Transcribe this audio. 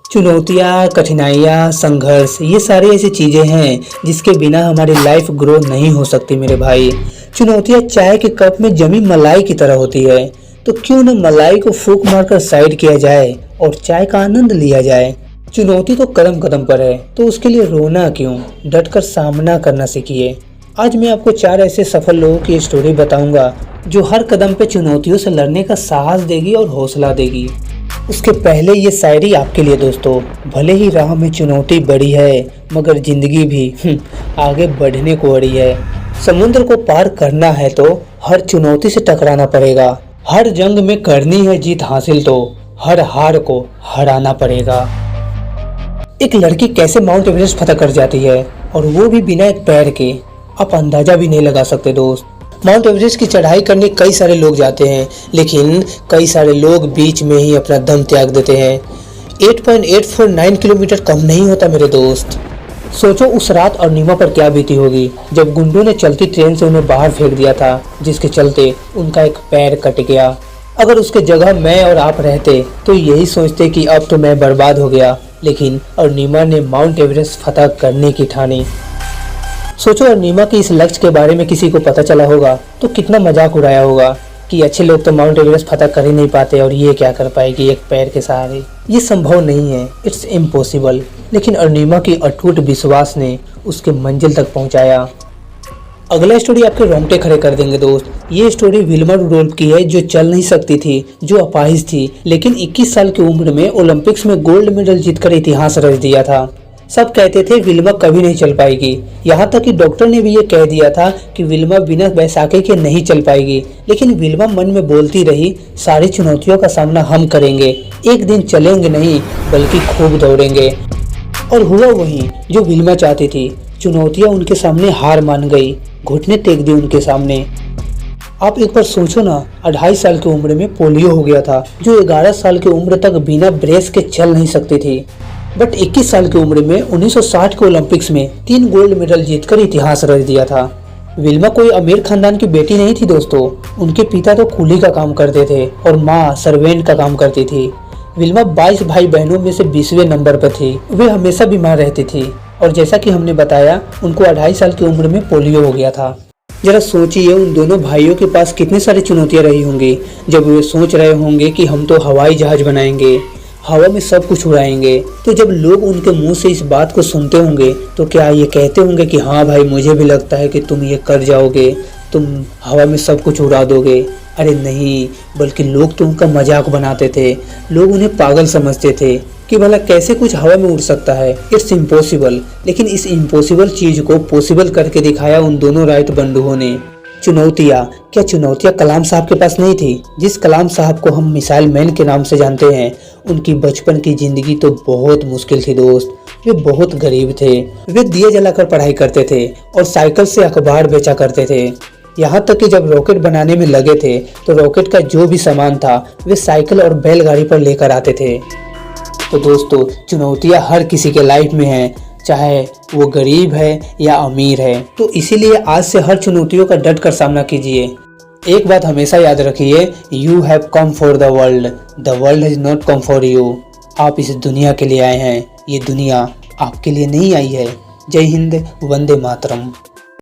चुनौतियाँ, कठिनाइयाँ, संघर्ष ये सारी ऐसी चीज़ें हैं जिसके बिना हमारी लाइफ ग्रो नहीं हो सकती मेरे भाई। चुनौतियाँ चाय के कप में जमी मलाई की तरह होती है, तो क्यों न मलाई को फूंक मारकर साइड किया जाए और चाय का आनंद लिया जाए। चुनौती तो कदम कदम पर है, तो उसके लिए रोना क्यों, डटकर सामना करना सीखिए। आज मैं आपको 4 ऐसे सफल लोगों की स्टोरी बताऊंगा जो हर कदम पे चुनौतियों से लड़ने का साहस देगी और हौसला देगी। उसके पहले ये शायरी आपके लिए दोस्तों। भले ही राह में चुनौती बड़ी है, मगर जिंदगी भी आगे बढ़ने को अड़ी है। समुद्र को पार करना है तो हर चुनौती से टकराना पड़ेगा। हर जंग में करनी है जीत हासिल तो हर हार को हराना पड़ेगा। एक लड़की कैसे माउंट एवरेस्ट फतह कर जाती है, और वो भी बिना एक पैर के, आप अंदाजा भी नहीं लगा सकते दोस्त। माउंट एवरेस्ट की चढ़ाई करने कई सारे लोग जाते हैं, लेकिन कई सारे लोग बीच में ही अपना दम त्याग देते हैं। 8.849 किलोमीटर कम नहीं होता मेरे दोस्त। सोचो उस रात अरुणिमा पर क्या बीती होगी जब गुंडों ने चलती ट्रेन से उन्हें बाहर फेंक दिया था, जिसके चलते उनका एक पैर कट गया। अगर उसके जगह मैं और आप रहते तो यही सोचते कि अब तो मैं बर्बाद हो गया, लेकिन अरुणिमा ने माउंट एवरेस्ट फतह करने की ठानी। सोचो अरुणिमा के इस लक्ष्य के बारे में किसी को पता चला होगा तो कितना मजाक उड़ाया होगा कि अच्छे लोग तो माउंट एवरेस्ट फतह कर ही नहीं पाते और ये क्या कर पाएगी एक पैर के सहारे। ये संभव नहीं है, इट्स इम्पॉसिबल। लेकिन अरुणिमा की अटूट विश्वास ने उसके मंजिल तक पहुंचाया। अगला स्टोरी आपके रोंगटे खड़े कर देंगे दोस्त। ये स्टोरी विल्मा रुडोल्फ की है, जो चल नहीं सकती थी, जो अपाहिज थी, लेकिन 21 साल की उम्र में ओलंपिक्स में गोल्ड मेडल जीतकर इतिहास रच दिया था। सब कहते थे विल्मा कभी नहीं चल पाएगी, यहाँ तक कि डॉक्टर ने भी ये कह दिया था कि विल्मा बिना बैसाखी के नहीं चल पाएगी। लेकिन विल्मा मन में बोलती रही, सारी चुनौतियों का सामना हम करेंगे, एक दिन चलेंगे नहीं बल्कि खूब दौड़ेंगे। और हुआ वही जो विल्मा चाहती थी। चुनौतियाँ उनके सामने हार मान गई, घुटने टेक दी उनके सामने। आप एक बार सोचो ना, 2.5 साल की उम्र में पोलियो हो गया था, जो 11 साल की उम्र तक बिना ब्रेस के चल नहीं सकती थी। बट 21 साल की उम्र में 1960 के ओलंपिक्स में 3 गोल्ड मेडल जीतकर इतिहास रच दिया था। विल्मा कोई अमीर खानदान की बेटी नहीं थी दोस्तों। उनके पिता तो कूली का काम करते थे और माँ सर्वेंट का काम करती थी। विल्मा 22 भाई बहनों में से 20वें नंबर पर थी। वे हमेशा बीमार रहती थी और जैसा कि हमने बताया, उनको 2.5 साल की उम्र में पोलियो हो गया था। जरा सोचिए उन दोनों भाइयों के पास कितनी सारी चुनौतियाँ रही होंगी जब वे सोच रहे होंगे कि हम तो हवाई जहाज बनाएंगे, हवा में सब कुछ उड़ाएंगे। तो जब लोग उनके मुंह से इस बात को सुनते होंगे तो क्या ये कहते होंगे कि हाँ भाई, मुझे भी लगता है कि तुम ये कर जाओगे, तुम हवा में सब कुछ उड़ा दोगे। अरे नहीं, बल्कि लोग तो उनका मजाक बनाते थे। लोग उन्हें पागल समझते थे कि भला कैसे कुछ हवा में उड़ सकता है, इट्स इम्पॉसिबल। लेकिन इस इम्पॉसिबल चीज को पॉसिबल करके दिखाया उन दोनों राइट बंधुओं ने। चुनौतियाँ, क्या चुनौतियाँ कलाम साहब के पास नहीं थी? जिस कलाम साहब को हम मिसाइल मैन के नाम से जानते हैं, उनकी बचपन की जिंदगी तो बहुत मुश्किल थी दोस्त। वे बहुत गरीब थे। वे दिए जलाकर पढ़ाई करते थे और साइकिल से अखबार बेचा करते थे। यहाँ तक कि जब रॉकेट बनाने में लगे थे तो रॉकेट का जो भी सामान था वे साइकिल और बैलगाड़ी पर लेकर आते थे। तो दोस्तों, चुनौतियाँ हर किसी के लाइफ में हैं, चाहे वो गरीब है या अमीर है। तो इसीलिए आज से हर चुनौतियों का डट कर सामना कीजिए। एक बात हमेशा याद रखिए, you have come for the world has not come for you. आप इस दुनिया के लिए आए हैं, ये दुनिया आपके लिए नहीं आई है। जय हिंद, वंदे मातरम।